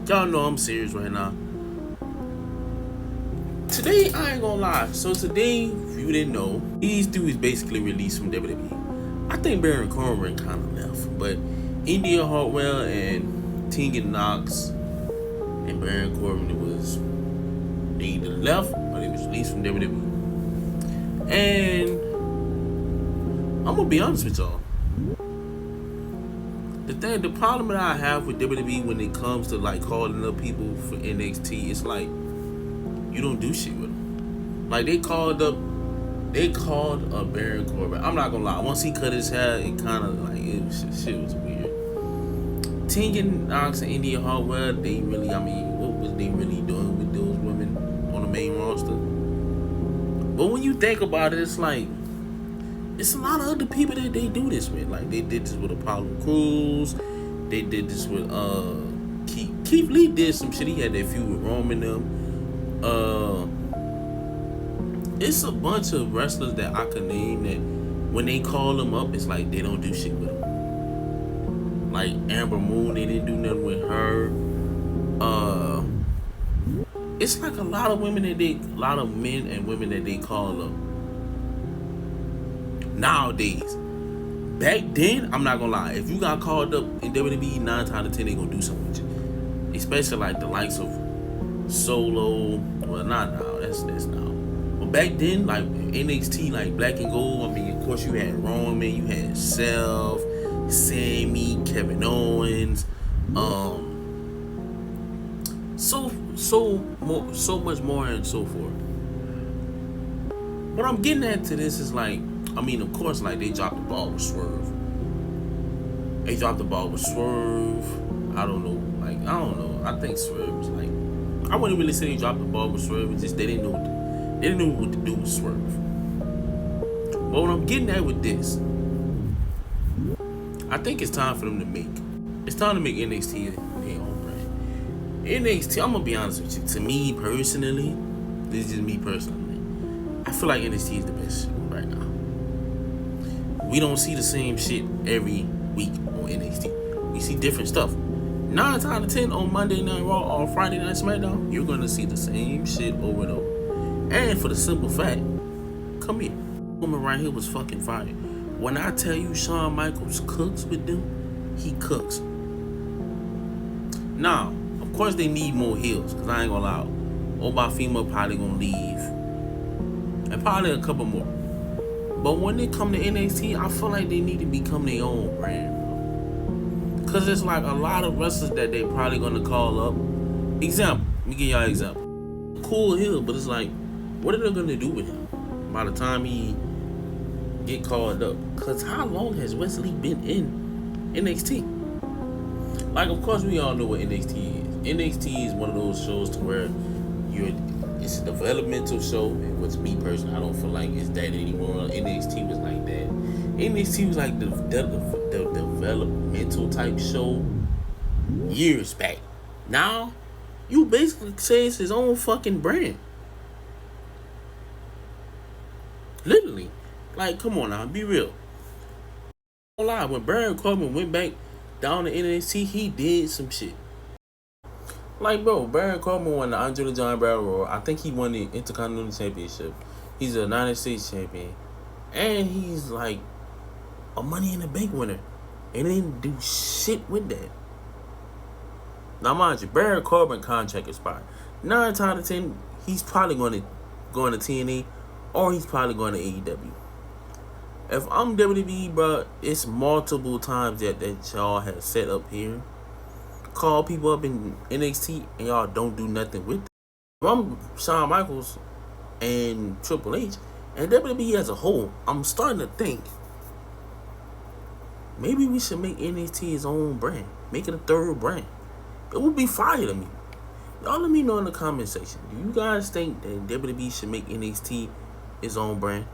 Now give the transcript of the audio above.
Y'all know I'm serious right now. Today, I ain't gonna lie. So today, if you didn't know, these dudes basically released from WWE. I think Baron Corbin kind of left, but India Hartwell and Tegan Knox and Baron Corbin, they either left or they was released from WWE. And I'm gonna be honest with y'all. The problem that I have with WWE when it comes to like calling up people for NXT, it's like you don't do shit with them. Like they called up Baron Corbin. I'm not gonna lie. Once he cut his hair, it kind of like shit was weird. Tegan Knox and India Hartwell, what was they really doing with those women on the main roster? But when you think about it, it's like it's a lot of other people that they do this with. Like they did this with Apollo Crews. They did this with Keith Lee did some shit. He had that feud with Roman them. It's a bunch of wrestlers that I could name that when they call them up, it's like they don't do shit with them. Like Amber Moon, they didn't do nothing with her. It's like a lot of men and women that they call up nowadays. Back then, I'm not gonna lie, if you got called up in WWE, 9 times out of 10 they gonna do something with you. Especially like the likes of Solo. Well, not now. That's now. But back then, like NXT, like Black and Gold. I mean, of course, you had Roman, you had Seth, Sammy, Kevin Owens. So much more and so forth. What I'm getting at to this is like, I mean, of course, like they dropped the ball with Swerve. I don't know. I think Swerve was like, I wouldn't really say they dropped the ball with Swerve. It's just they didn't know what to do with Swerve. But what I'm getting at with this, I think it's time to make NXT their own brand. NXT, I'm gonna be honest with you. To me personally, this is just me personally, I feel like NXT is the best shit right now. We don't see the same shit every week on NXT. We see different stuff. 9 times out of 10 on Monday Night Raw or Friday Night SmackDown, you're gonna see the same shit over and over. And for the simple fact, come here, woman right here was fucking fire. When I tell you Shawn Michaels cooks with them, he cooks. Now, of course they need more heels, cause I ain't gonna lie, Obafema probably gonna leave, and probably a couple more. But when they come to NXT, I feel like they need to become their own brand. Cause it's like a lot of wrestlers that they probably gonna call up. Example, let me give y'all an example. Cool heel, but it's like, what are they gonna do with him by the time he get called up? Cause how long has Wesley been in NXT? Like, of course we all know what NXT is. NXT is one of those shows to where it's a developmental show, and what's me personally, I don't feel like it's that anymore. NXT was like that. NXT was like the developmental type show years back. Now, you basically say it's his own fucking brand. Literally. Like, come on now, be real. Don't lie, when Baron Corbin went back down to NXT, he did some shit. Like, bro, Baron Corbin won the Andre the Giant Battle Royal. I think he won the Intercontinental Championship. He's a United States champion. And he's like a Money in the Bank winner. And they didn't do shit with that. Now, mind you, Baron Corbin contract expired. 9 times out of 10, he's probably going to TNA or he's probably going to AEW. If I'm WWE, bro, it's multiple times that y'all have set up here, call people up in NXT, and y'all don't do nothing with them. If I'm Shawn Michaels and Triple H and WWE as a whole, I'm starting to think maybe we should make NXT his own brand. Make it a third brand. It would be fire to me. Y'all let me know in the comment section. Do you guys think that WWE should make NXT its own brand?